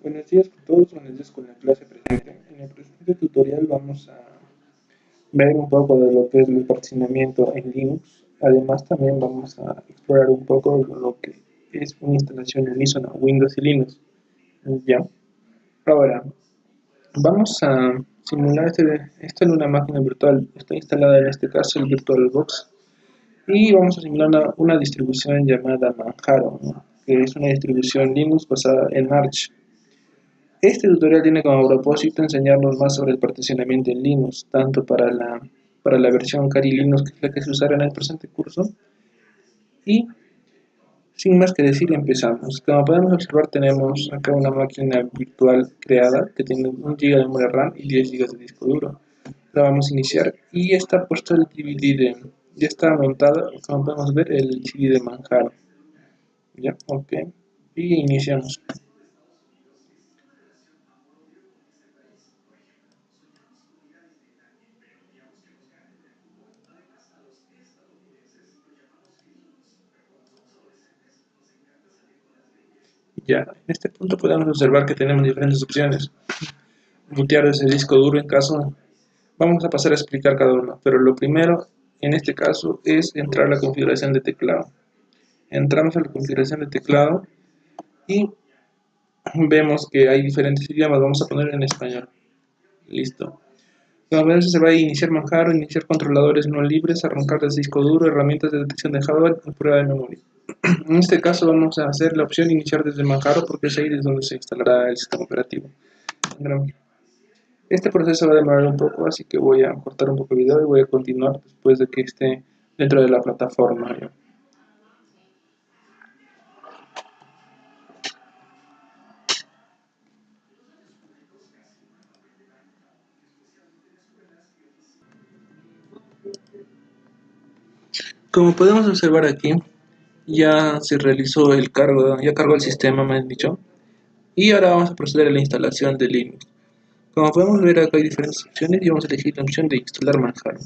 Buenos días con todos, buenos días con la clase presente. En el presente tutorial vamos a ver un poco de lo que es el particionamiento en Linux. Además también vamos a explorar un poco lo que es una instalación unísona, Windows y Linux. Ya. Ahora, vamos a simular esto en una máquina virtual. Está instalada en este caso el VirtualBox. Y vamos a simular una distribución llamada Manjaro, ¿no? Que es una distribución Linux basada en Arch. Este tutorial tiene como propósito enseñarnos más sobre el particionamiento en Linux, tanto para la versión Kali Linux, que es la que se usará en el presente curso, y sin más que decir, empezamos. Como podemos observar, tenemos acá una máquina virtual creada que tiene 1 GB de memoria RAM y 10 GB de disco duro. La vamos a iniciar y ya está puesto el DVD ya está montado, como podemos ver, el CD de Manjaro. Ya, ok. Y iniciamos. Ya, en este punto podemos observar que tenemos diferentes opciones. Bootear ese disco duro en caso. Vamos a pasar a explicar cada uno, pero lo primero en este caso es entrar a la configuración de teclado. Entramos a la configuración de teclado y vemos que hay diferentes idiomas. Vamos a poner en español. Listo. Como vemos, se va a iniciar Manjaro, iniciar controladores no libres, arrancar del disco duro, herramientas de detección de hardware y prueba de memoria. En este caso vamos a hacer la opción iniciar desde Manjaro porque es ahí desde donde se instalará el sistema operativo. Este proceso va a demorar un poco, así que voy a cortar un poco el video y voy a continuar después de que esté dentro de la plataforma. ¿Ya? Como podemos observar aquí, ya se realizó el cargo, ya cargó el sistema, me han dicho, y ahora vamos a proceder a la instalación de Linux. Como podemos ver, acá hay diferentes opciones y vamos a elegir la opción de instalar Manjaro.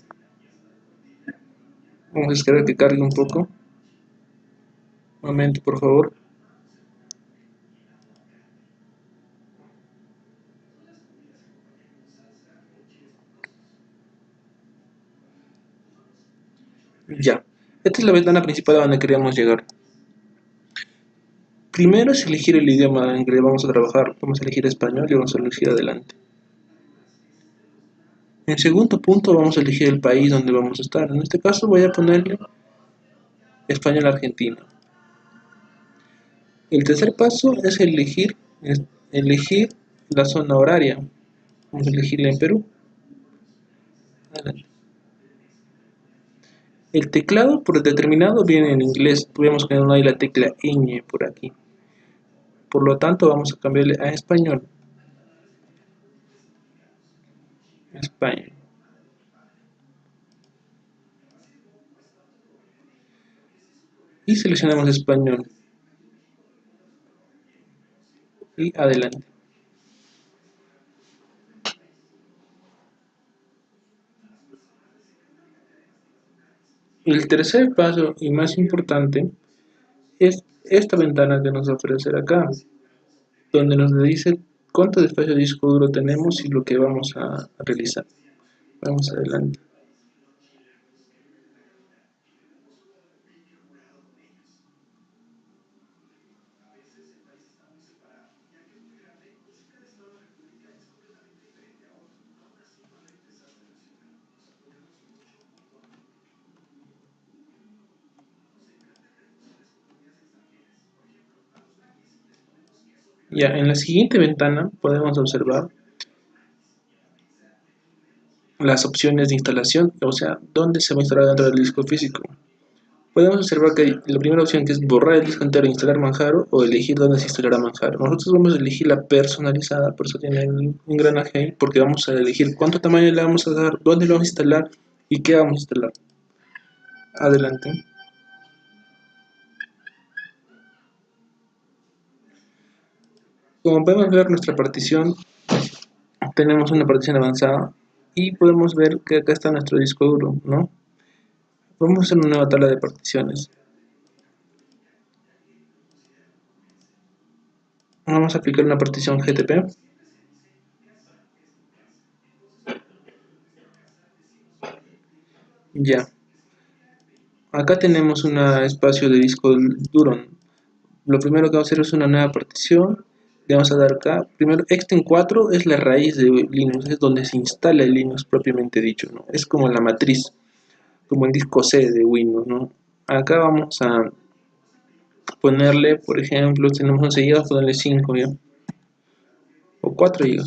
Vamos a esperar que cargue un poco. Un momento, por favor. Ya. Esta es la ventana principal a donde queríamos llegar. Primero es elegir el idioma en que vamos a trabajar. Vamos a elegir español y vamos a elegir adelante. En segundo punto vamos a elegir el país donde vamos a estar. En este caso voy a ponerle español argentino. El tercer paso es elegir la zona horaria. Vamos a elegirla en Perú. El teclado por determinado viene en inglés. Vemos que no hay la tecla ñ por aquí. Por lo tanto vamos a cambiarle a español. España. Y seleccionamos español. Y adelante. El tercer paso y más importante es esta ventana que nos va a aparecer acá, donde nos dice cuánto de espacio de disco duro tenemos y lo que vamos a realizar. Vamos adelante. Ya, en la siguiente ventana podemos observar las opciones de instalación, o sea, dónde se va a instalar dentro del disco físico. Podemos observar que hay la primera opción que es borrar el disco entero e instalar Manjaro o elegir dónde se instalará Manjaro. Nosotros vamos a elegir la personalizada, por eso tiene un engranaje ahí, porque vamos a elegir cuánto tamaño le vamos a dar, dónde lo vamos a instalar y qué vamos a instalar. Adelante. Como podemos ver nuestra partición, tenemos una partición avanzada y podemos ver que acá está nuestro disco duro, ¿no? Vamos a hacer una nueva tabla de particiones. Vamos a aplicar una partición GTP. Ya. Acá tenemos un espacio de disco duro. Lo primero que vamos a hacer es una nueva partición. Le vamos a dar acá. Primero, Exten4 es la raíz de Linux, es donde se instala el Linux propiamente dicho, ¿no? Es como la matriz, como el disco C de Windows, ¿no? Acá vamos a ponerle, por ejemplo, tenemos 11 GB, ponerle 5, ¿ya? O 4 GB.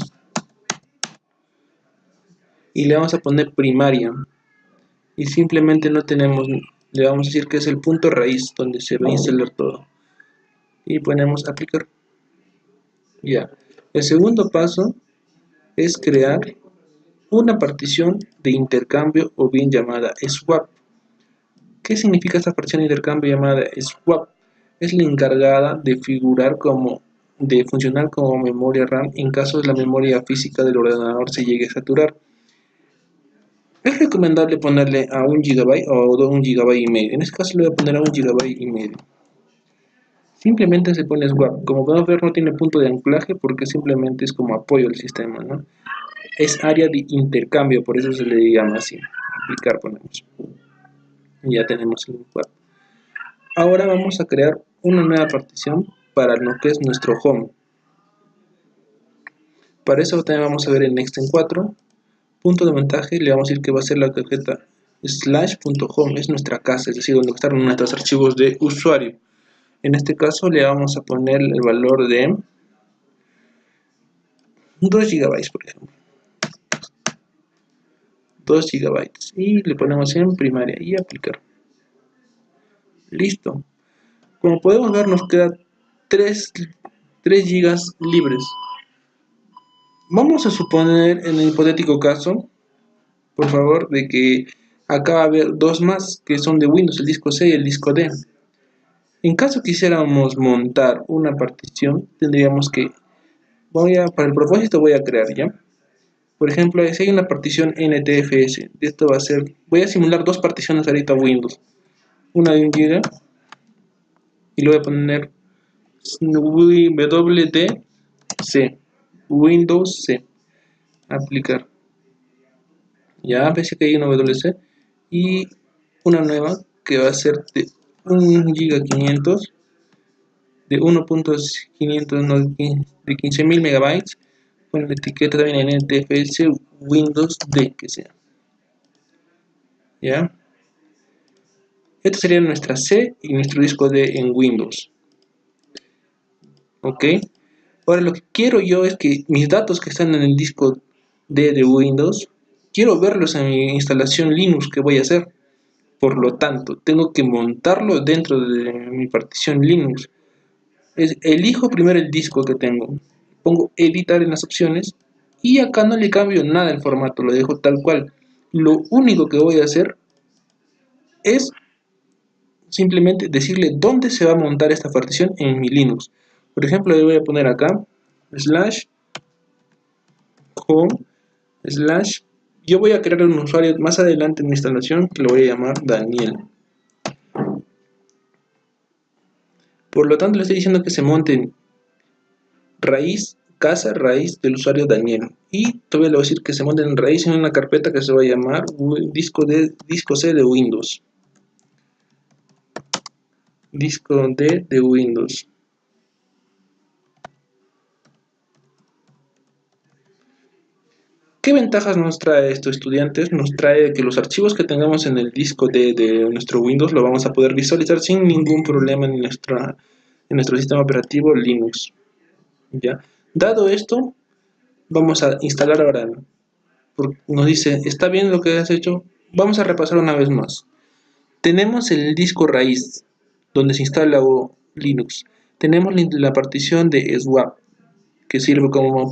Y le vamos a poner primaria. Y simplemente no tenemos, le vamos a decir que es el punto raíz donde se va a instalar todo. Y ponemos aplicar. Ya. El segundo paso es crear una partición de intercambio o bien llamada swap. ¿Qué significa esta partición de intercambio llamada swap? Es la encargada de funcionar como memoria RAM en caso de la memoria física del ordenador se llegue a saturar. Es recomendable ponerle a 1 GB o 1 GB y medio. En este caso le voy a poner a 1 GB y medio. Simplemente se pone swap. Como podemos ver, no tiene punto de anclaje porque simplemente es como apoyo al sistema, ¿no? Es área de intercambio, por eso se le llama así. Aplicar ponemos. Ya tenemos el swap. Ahora vamos a crear una nueva partición para lo que es nuestro home. Para eso también vamos a ver en Exten4. Punto de montaje, le vamos a decir que va a ser la carpeta /.home, es nuestra casa, es decir, donde están nuestros archivos de usuario. En este caso le vamos a poner el valor de 2 GB, por ejemplo. 2 GB. Y le ponemos en primaria y aplicar. Listo. Como podemos ver, nos queda 3 GB libres. Vamos a suponer, en el hipotético caso, por favor, de que acá va a haber 2 más que son de Windows, el disco C y el disco D. En caso quisiéramos montar una partición, tendríamos que, para el propósito voy a crear, ¿ya? Por ejemplo, si hay una partición NTFS, esto va a ser, voy a simular 2 particiones ahorita Windows. Una de 1 GB y le voy a poner WDC, Windows C, aplicar. Ya ves que hay una WC y una nueva que va a ser de 1 GB 500, de 1.500, no, de 15.000 megabytes, con la etiqueta también en NTFS Windows D, que sea. ¿Ya? Esta sería nuestra C y nuestro disco D en Windows. ¿Ok? Ahora lo que quiero yo es que mis datos que están en el disco D de Windows, quiero verlos en mi instalación Linux que voy a hacer. Por lo tanto, tengo que montarlo dentro de mi partición Linux. Elijo primero el disco que tengo, pongo editar en las opciones y acá no le cambio nada el formato, lo dejo tal cual. Lo único que voy a hacer es simplemente decirle dónde se va a montar esta partición en mi Linux. Por ejemplo, le voy a poner acá /home/ yo voy a crear un usuario más adelante en mi instalación que lo voy a llamar Daniel. Por lo tanto, le estoy diciendo que se monte en casa raíz del usuario Daniel. Y todavía le voy a decir que se monte en raíz en una carpeta que se va a llamar disco C de Windows. Disco D de Windows. ¿Qué ventajas nos trae esto, estudiantes? Nos trae que los archivos que tengamos en el disco D de nuestro Windows lo vamos a poder visualizar sin ningún problema en nuestro sistema operativo Linux. ¿Ya? Dado esto, vamos a instalar ahora. Nos dice, ¿está bien lo que has hecho? Vamos a repasar una vez más. Tenemos el disco raíz, donde se instala Linux. Tenemos la partición de swap, que sirve como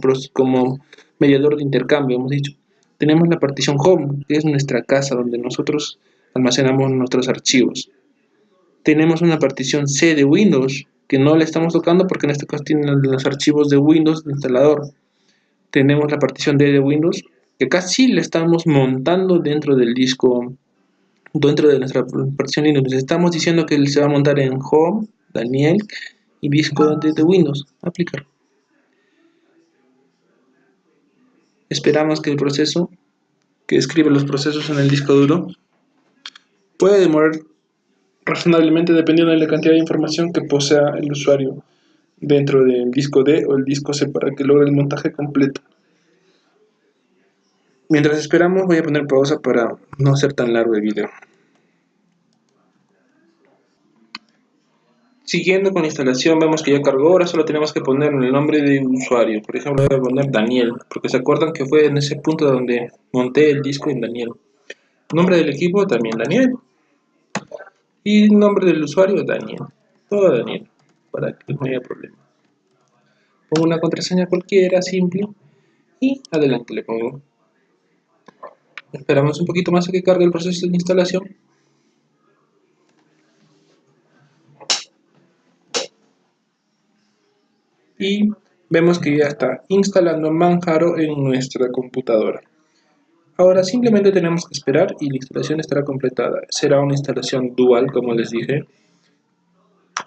mediador de intercambio, hemos dicho. Tenemos la partición home, que es nuestra casa, donde nosotros almacenamos nuestros archivos. Tenemos una partición C de Windows, que no le estamos tocando porque en este caso tiene los archivos de Windows de instalador. Tenemos la partición D de Windows, que casi le estamos montando dentro del disco, dentro de nuestra partición Linux. Estamos diciendo que se va a montar en Home, Daniel y disco de Windows. Aplicar. Esperamos que el proceso que escribe los procesos en el disco duro puede demorar razonablemente dependiendo de la cantidad de información que posea el usuario dentro del disco D o el disco C para que logre el montaje completo. Mientras esperamos voy a poner pausa para no hacer tan largo el video. Siguiendo con la instalación, vemos que ya cargó. Ahora solo tenemos que poner el nombre de usuario. Por ejemplo, voy a poner Daniel, porque se acuerdan que fue en ese punto donde monté el disco en Daniel. Nombre del equipo también Daniel. Y nombre del usuario Daniel. Todo Daniel, para que no haya problema. Pongo una contraseña cualquiera, simple, y adelante le pongo. Esperamos un poquito más a que cargue el proceso de instalación. Y vemos que ya está instalando Manjaro en nuestra computadora. Ahora simplemente tenemos que esperar y la instalación estará completada. Será una instalación dual, como les dije,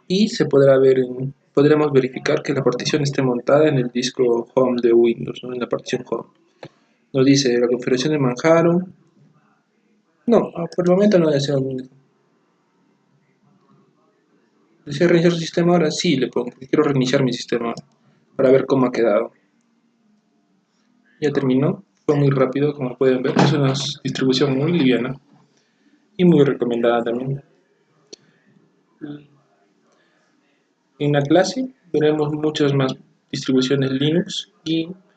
y se podrá ver podremos verificar que la partición esté montada en el disco Home de Windows, ¿no? En la partición Home. Nos dice la configuración de Manjaro. No, por el momento no deseo. ¿Desea reiniciar su sistema ahora? Sí, le pongo. Quiero reiniciar mi sistema para ver cómo ha quedado. Ya terminó. Fue muy rápido, como pueden ver. Es una distribución muy liviana y muy recomendada también. En la clase veremos muchas más distribuciones Linux y